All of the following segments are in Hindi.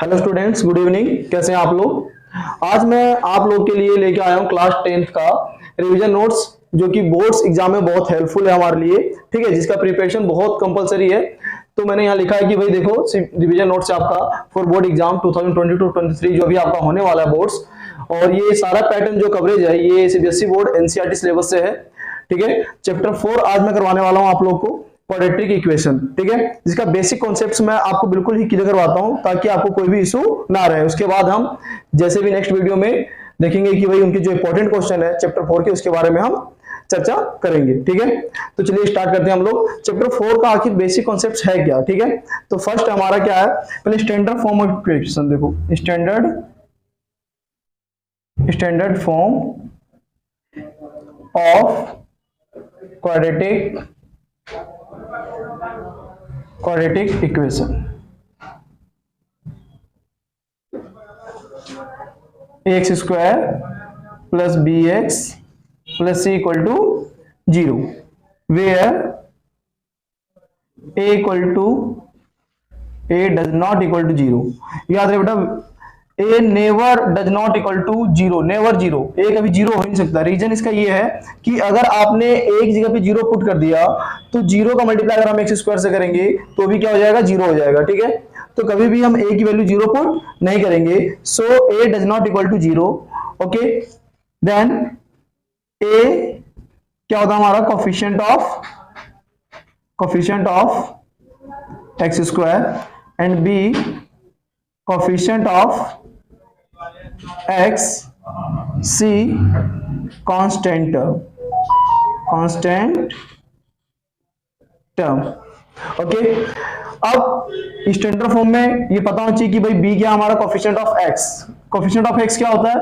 Hello students, good evening. कैसे हैं आप लोग। आज मैं आप लोग के लिए लेके आया हूँ क्लास 10th का रिवीजन नोट्स, जो कि बोर्ड्स एग्जाम में बहुत हेल्पफुल है हमारे लिए। ठीक है, जिसका प्रिपरेशन बहुत कंपलसरी है। तो मैंने यहाँ लिखा है कि भाई देखो, रिवीजन नोट्स आपका फॉर बोर्ड एग्जाम 2022-23 जो भी आपका होने वाला है बोर्ड्स, और ये सारा पैटर्न जो कवरेज है ये सीबीएसई बोर्ड एनसीईआरटी सिलेबस से है। ठीक है, चैप्टर 4 आज मैं करवाने वाला हूँ आप लोग को, क्वाड्रेटिक इक्वेशन। ठीक है, जिसका बेसिक कॉन्सेप्ट्स मैं आपको बिल्कुल ही क्लियर करवाता हूं ताकि आपको कोई भी इशू ना रहे। उसके बाद हम जैसे भी नेक्स्ट वीडियो में देखेंगे कि भाई उनके जो इंपॉर्टेंट क्वेश्चन है चैप्टर 4 के, उसके बारे में हम चर्चा करेंगे। ठीक है, तो चलिए स्टार्ट करते हैं हम लोग। चैप्टर 4 का आखिर बेसिक कॉन्सेप्ट्स है क्या। ठीक है, तो फर्स्ट हमारा क्या है, पहले स्टैंडर्ड फॉर्म ऑफ इक्वेशन देखो। Standard form of quadratic equation. X square plus b x plus c equal to 0, where a does not equal to 0। याद रहे बेटा, a never does not equal to 0, never 0, a कभी 0 हो नहीं सकता। रीजन इसका ये है कि अगर आपने एक जगह पे 0 पुट कर दिया तो 0 का मल्टीप्लाई अगर हम एक्स स्क्वायर से करेंगे तो भी क्या हो जाएगा, 0 हो जाएगा। ठीक है, तो कभी भी हम ए की वैल्यू 0 पुट नहीं करेंगे। So a does not equal to 0। Okay, then a क्या होता है हमारा, coefficient of x square, and b coefficient of x, c constant term. Okay, अब स्टैंडर्ड फॉर्म में ये पता होना चाहिए कि भाई बी क्या हमारा, coefficient of x. Coefficient of x क्या होता है,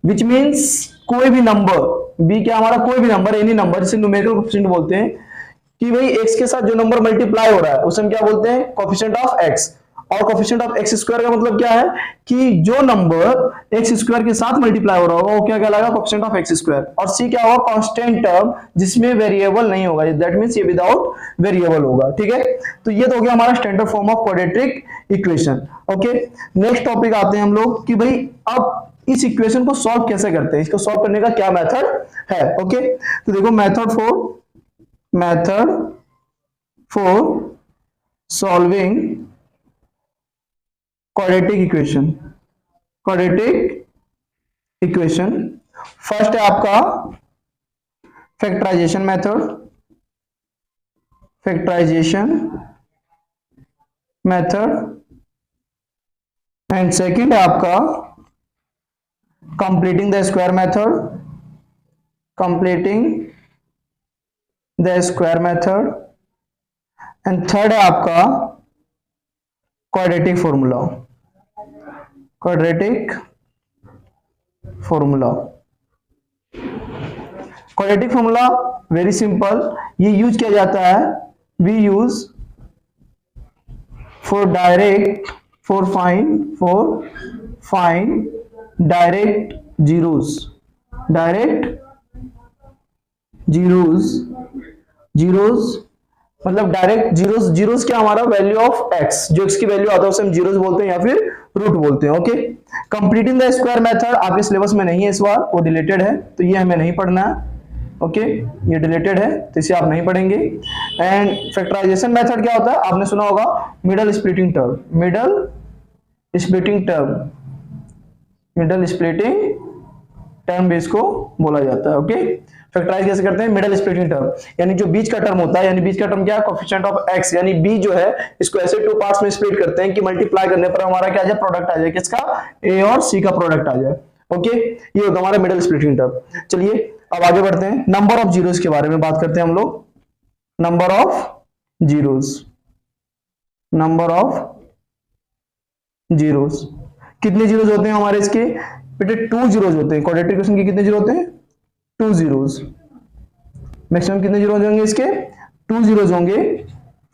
विच मींस कोई भी नंबर। बी क्या हमारा, कोई भी नंबर, एनी नंबर, जिसे न्यूमेरिकल कोफिशिएंट बोलते हैं। कि भाई एक्स के साथ जो नंबर मल्टीप्लाई हो रहा है उसे हम क्या बोलते हैं, कोफिशिएंट ऑफ एक्स। और कोफिशिएंट ऑफ एक्स स्क्वायर का मतलब क्या है कि जो नंबर एक्स स्क्वायर के साथ मल्टीप्लाई हो रहा होगा वो क्या कहलाएगा, कोफिशिएंट ऑफ एक्स स्क्वायर। और सी क्या होगा, कांस्टेंट टर्म, जिसमें वेरिएबल नहीं होगा, दैट मींस ये विदाउट वेरिएबल होगा। ठीक है, तो ये तो हो गया हमारा standard form of quadratic equation. Okay, next topic आते हैं हम लोग कि भाई अब इस इक्वेशन को सॉल्व कैसे करते हैं, इसको सॉल्व करने का क्या मेथड है। ओके, तो देखो method for solving quadratic equation. First है आपका फैक्टराइजेशन मेथड, एंड सेकंड है आपका completing the square method, and third है आपका क्वाड्रेटिक फॉर्मूला वेरी सिंपल। ये यूज किया जाता है, we use for find direct zeros, मतलब डायरेक्ट जीरोस क्या हमारा, वैल्यू ऑफ एक्स, जो एक्स की वैल्यू आता है उसे हम जीरोस बोलते हैं या फिर रूट बोलते हैं। Okay, completing the square method आपके सिलेबस में नहीं है इस बार, वो डिलीटेड है, तो ये हमें नहीं पढ़ना है। ओके, ये डिलीटेड है तो इसे आप नहीं पढ़ेंगे। एंड फैक्टराइजेशन मेथड क्या होता है, आपने सुना होगा, मिडल स्प्लिटिंग टर्म भी इसको बोला जाता है। ओके, फैक्टराइज कैसे करते हैं, मिडल स्प्लिटिंग टर्म, यानी जो बीच का टर्म होता है, यानी बीच का टर्म क्या है, कोफिशिएंट ऑफ एक्स, यानी बी जो है इसको ऐसे टू पार्ट्स में स्प्लिट करते हैं कि मल्टीप्लाई करने पर हमारा क्या आ जाए, प्रोडक्ट आ जाए, किसका, ए और सी का प्रोडक्ट आ जाए। ओके, ये होता है हमारा मिडल स्प्लिटिंग टर्म। चलिए अब आगे बढ़ते हैं, नंबर ऑफ जीरोस के बारे में बात करते हैं हम लोग। नंबर ऑफ जीरोस, कितने जीरोस होते हैं हमारे इसके बेटे, 2 जीरोस होते हैं। क्वाड्रेटिक इक्वेशन के कितने जीरो होते हैं, 2 जीरोस। मैक्सिमम कितने जीरो होंगे इसके, 2 जीरोस होंगे।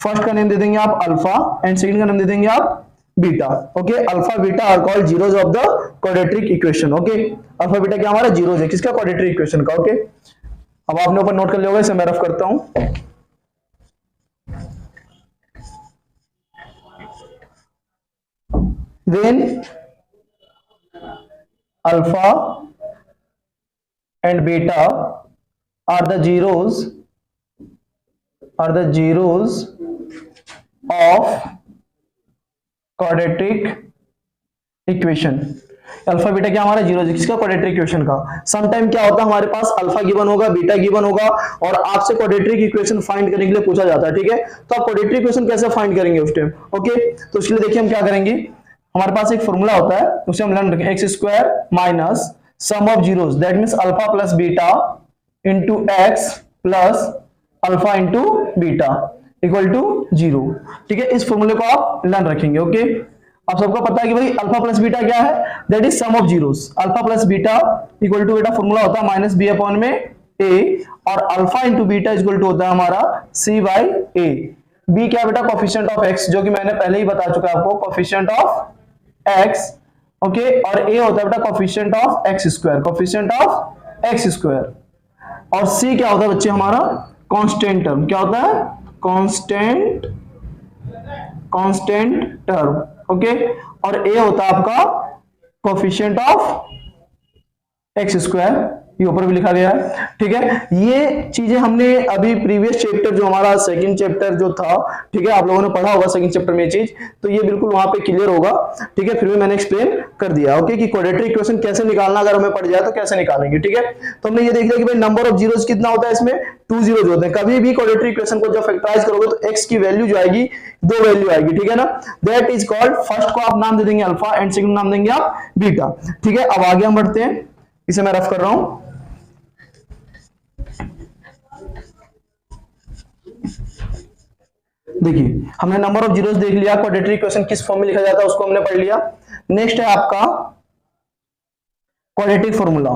फर्स्ट का नेम दे देंगे आप अल्फा, एंड सेकंड का नेम दे देंगे आप beta. Okay, alpha beta are called zeros of the quadratic equation. Okay, alpha beta क्या हमारा, जीरोस है, किसका, क्वाड्रेटिक इक्वेशन का। ओके, अब आपने ऊपर नोट कर लिया होगा, इसे मैं रफ करता हूं। then alpha and beta are the zeros of quadratic equation. Alpha beta क्या हमारा जीरो, किसका, क्वाड्रेटिक इक्वेशन का। सम टाइम क्या होता है हमारे पास अल्फा गिवन होगा, बीटा गिवन होगा और आपसे क्वाड्रेटिक इक्वेशन फाइंड करने के लिए पूछा जाता है, ठीक है। तो आप क्वाड्रेटिक इक्वेशन कैसे फाइंड करेंगे उस टाइम, ओके। तो इसके लिए देखिए हम क्या करेंगे, हमारे पास एक फॉर्मूला होता है, उसे हम लर्न रखें, x square minus sum of zeros, that means alpha plus beta into x plus alpha into beta equal to zero, ठीक है। इस फॉर्मूले को आप लर्न रखेंगे, ओके। आप सबको पता है कि भाई अल्फा प्लस बीटा क्या है, that is sum of zeros. Alpha plus beta equal to, बेटा फॉर्मूला होता है माइनस बी अपॉन में ए, और alpha into beta equal to होता है हमारा सी बाई ए। बी क्या बेटा, कोफिशिएंट ऑफ एक्स, जो कि मैंने पहले ही बता चुका है आपको, कोफिशिएंट ऑफ एक्स, ओके। और ए होता है बेटा coefficient of x square, coefficient of x square. और सी क्या होता है बच्चे हमारा, कांस्टेंट टर्म। क्या होता है, कांस्टेंट टर्म, ओके। और ए होता है आपका कोफिशिएंट ऑफ एक्स स्क्वायर, ये ऊपर भी लिखा गया है, ठीक है। ये चीजें हमने अभी प्रीवियस चैप्टर, जो हमारा सेकंड चैप्टर जो था, ठीक है, आप लोगों ने पढ़ा होगा सेकंड चैप्टर में ये चीज, तो ये बिल्कुल वहां पे क्लियर होगा, ठीक है। फिर भी मैंने एक्सप्लेन कर दिया, ओके, कि क्वाड्रेटिक इक्वेशन कैसे निकालना, अगर हमें पड़ जाए तो कैसे निकालेंगे, ठीक है। तो हमने ये देख लिया कि भाई नंबर ऑफ जीरोस कितना होता है, इसमें 2 जीरोस होते हैं। कभी भी क्वाड्रेटिक इक्वेशन को जब फैक्टराइज करोगे तो एक्स की वैल्यू जो आएगी, 2 वैल्यू आएगी, ठीक है ना। दैट इज कॉल्ड, फर्स्ट को आप नाम दे देंगे अल्फा एंड सेकंड नाम देंगे आप बीटा, ठीक है। अब आगे हम बढ़ते हैं, इसे मैं रफ कर रहा हूं। देखिए हमने नंबर ऑफ जीरोस देख लिया, क्वाड्रेटिक इक्वेशन किस फॉर्म में लिखा जाता है उसको हमने पढ़ लिया। नेक्स्ट है आपका क्वाड्रेटिक फॉर्मूला।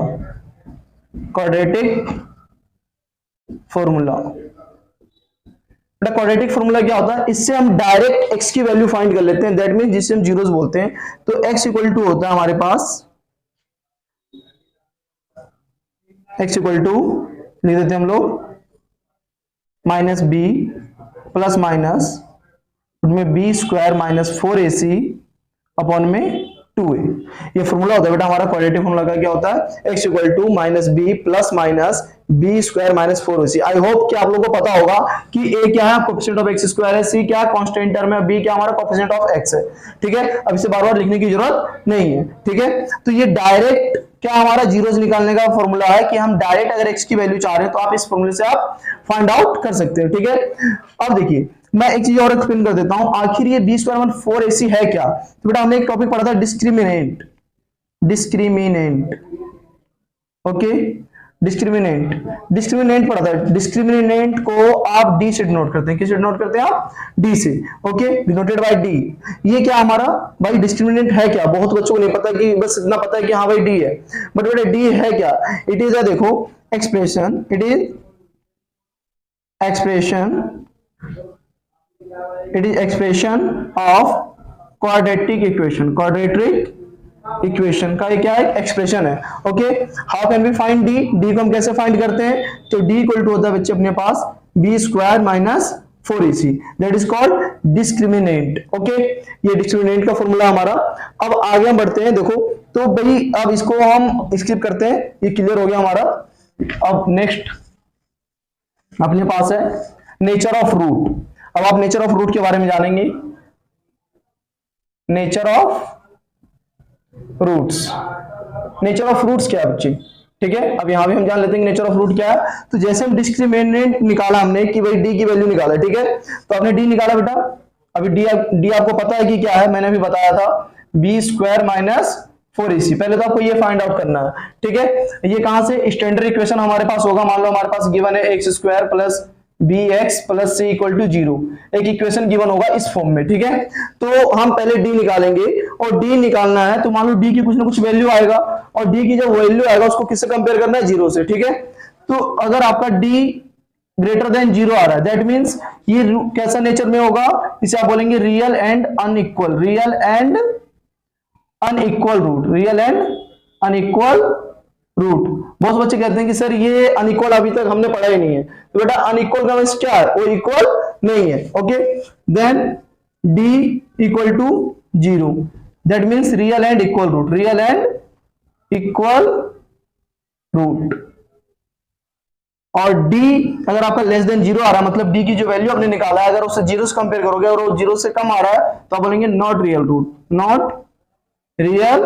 क्वाड्रेटिक फॉर्मूला क्या होता है, इससे हम डायरेक्ट x की वैल्यू फाइंड कर लेते हैं, दैट मींस जिसे हम जीरोस बोलते हैं। तो x इक्वल टू होता है हमारे पास, x इक्वल टू लिख देते हैं हम लोग माइनस बी प्लस माइनस उसमें b square minus 4ac upon में 2a। ये फॉर्मूला होता है बेटा हमारा क्वाड्रेटिक फॉर्मूला का। क्या होता है, x equal to minus b plus minus b square minus 4ac। I hope कि आप लोगों को पता होगा कि a क्या है, कोफिशिएंट ऑफ एक्स स्क्वायर है, c क्या है, कांस्टेंट टर्म है, b क्या हमारा कोफिशिएंट ऑफ x है, ठीक है। अब इसे बार बार लिखने की जरूरत नहीं है, ठीक है। तो ये डायरेक्ट क्या हमारा जीरोस निकालने का फॉर्मूला है कि हम डायरेक्ट अगर x की वैल्यू चाह रहे हैं तो आप इस फॉर्मूले से आप फाइंड आउट कर सकते हैं, ठीक है। अब देखिए मैं एक चीज और एक्सप्लेन कर देता हूं, आखिर ये बी स्क्वायर वन 4ac है क्या। तो बेटा हमने एक टॉपिक पढ़ा था डिस्क्रिमिनेंट, ओके, डिस्क्रिमिनेंट पढ़ा था। डिस्क्रिमिनेंट को आप डी से डिनोट करते हैं, किससे डिनोट करते हैं आप, डी से, ओके, डिनोटेड बाय डी। ये क्या हमारा भाई डिस्क्रिमिनेंट है क्या, बहुत बच्चों को नहीं पता, कि बस इतना पता है कि हाँ भाई डी है, बट बेटा डी है क्या, इट इज अ, देखो expression, it is expression of quadratic equation का ये क्या है, एक्सप्रेशन है, okay. How can we find D, D को हम कैसे फाइंड करते हैं, तो डी इक्वल टू होता है बच्चे अपने पास b square minus 4ac, that is called discriminant, okay. ये डिस्क्रिमिनेंट का फॉर्मूला हमारा। अब आगे हम बढ़ते हैं, देखो तो भाई अब इसको हम स्किप करते हैं, ये क्लियर हो गया हमारा। अब नेक्स्ट अपने पास है नेचर ऑफ रूट। अब आप नेचर ऑफ रूट के बारे में जानेंगे, nature of roots. Nature of roots क्या है बच्चे, ठीक है। अब यहां भी हम जान लेते हैं नेचर ऑफ रूट क्या है। तो जैसे हम डिस्क्रिमिनेंट निकाला हमने कि भाई डी की वैल्यू निकाला, ठीक है, तो आपने डी निकाला बेटा। अभी डी आपको पता है कि क्या है, मैंने भी बताया था, बी स्क्वायर माइनस 4ac। पहले तो आपको ये फाइंड आउट करना है, ठीक है। ये कहां से, स्टैंडर्ड इक्वेशन हमारे पास होगा, मान लो हमारे पास गिवन है x square plus b x plus c equal to 0, एक इक्वेशन गिवन होगा इस फॉर्म में, ठीक है। तो हम पहले डी निकालेंगे, और डी निकालना है तो मान लो डी की कुछ ना कुछ वैल्यू आएगा, और डी की जब वैल्यू आएगा उसको किससे कंपेयर करना है, 0 से, ठीक है। तो अगर आपका डी ग्रेटर देन 0 आ रहा है, दैट मींस ये कैसा नेचर में होगा, इसे आप बोलेंगे रियल एंड अनइक्वल, रूट। बहुत बच्चे कहते हैं कि सर ये अनइक्वल अभी तक हमने पढ़ा ही नहीं है, तो बेटा अनइक्वल का मींस क्या है, वो इक्वल नहीं है, okay. Then D equal to 0, that means real and equal root, real and equal root. और d अगर आपका लेस देन 0 आ रहा है, मतलब d की जो वैल्यू आपने निकाला है अगर उससे 0 से कंपेयर करोगे और वो 0 से कम आ रहा है तो आप बोलेंगे not real root, not real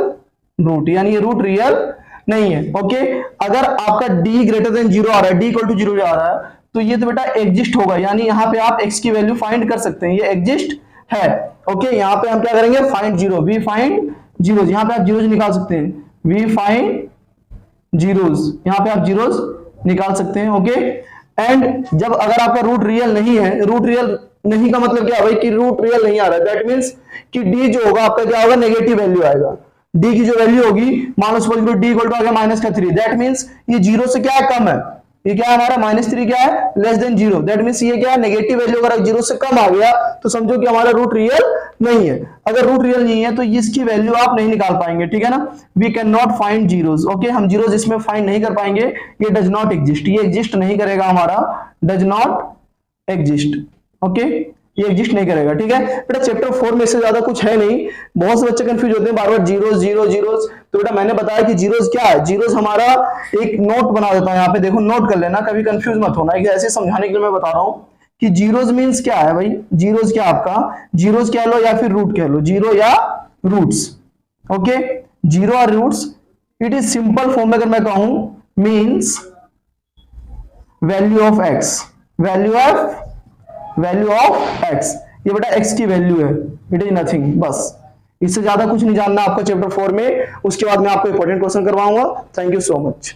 root, यानी ये रूट रियल नहीं है। ओके, अगर आपका d ग्रेटर देन 0 आ रहा है, d इक्वल टू 0 आ रहा है, तो ये तो बेटा एग्जिस्ट होगा, यानी यहाँ पे आप x की वैल्यू फाइंड कर सकते हैं, ये एग्जिस्ट है। ओके, यहाँ पे हम क्या करेंगे, find zero, we find zeros, यहाँ पे आप जीरोज निकाल सकते हैं, वी फाइंड जीरोज, यहाँ पे आप जीरोज निकाल सकते हैं। ओके, एंड जब अगर आपका रूट रियल नहीं है, रूट रियल नहीं का मतलब क्या है भाई कि रूट रियल नहीं आ रहा है, दैट मींस कि d जो होगा आपका क्या होगा, नेगेटिव वैल्यू आएगा। d की जो वैल्यू होगी, मान लो सपोज करो d इक्वल टू आ गया -3, दैट मींस ये 0 से क्या है, कम है, ये क्या है हमारा -3 क्या है, लेस देन 0, दैट मींस ये क्या है, नेगेटिव वैल्यू अगर 0 से कम आ गया तो समझो कि हमारा रूट रियल नहीं है। अगर रूट रियल नहीं है तो इसकी वैल्यू आप नहीं निकाल पाएंगे, ठीक है ना, we can not find zeros. Okay, हम जीरोस इसमें फाइंड नहीं कर पाएंगे, ये डज नॉट एग्जिस्ट, ये एग्जिस्ट नहीं करेगा हमारा, डज नॉट एग्जिस्ट। ओके, ये एग्जिस्ट नहीं करेगा, ठीक है बेटा। चैप्टर 4 में से ज्यादा कुछ है नहीं, बहुत से बच्चे कंफ्यूज होते हैं बार बार जीरोस जीरो जीरोस, तो बेटा मैंने बताया कि जीरोस क्या है, जीरोस हमारा एक नोट बना देता है, यहाँ पे देखो नोट कर लेना, कभी कंफ्यूज मत होना, ऐसे समझाने के लिए मैं बता रहा हूँ कि जीरोस मींस क्या है भाई, जीरोस क्या आपका, जीरोस कह लो या फिर रूट कह लो, जीरो या रूट्स। ओके, जीरो और roots, it is simple form में अगर मैं कहूं means value of x, value of x, ये बेटा एक्स की वैल्यू है, इट इज नथिंग, बस इससे ज्यादा कुछ नहीं जानना आपको चैप्टर 4 में। उसके बाद मैं आपको इंपॉर्टेंट क्वेश्चन करवाऊंगा। Thank you so much.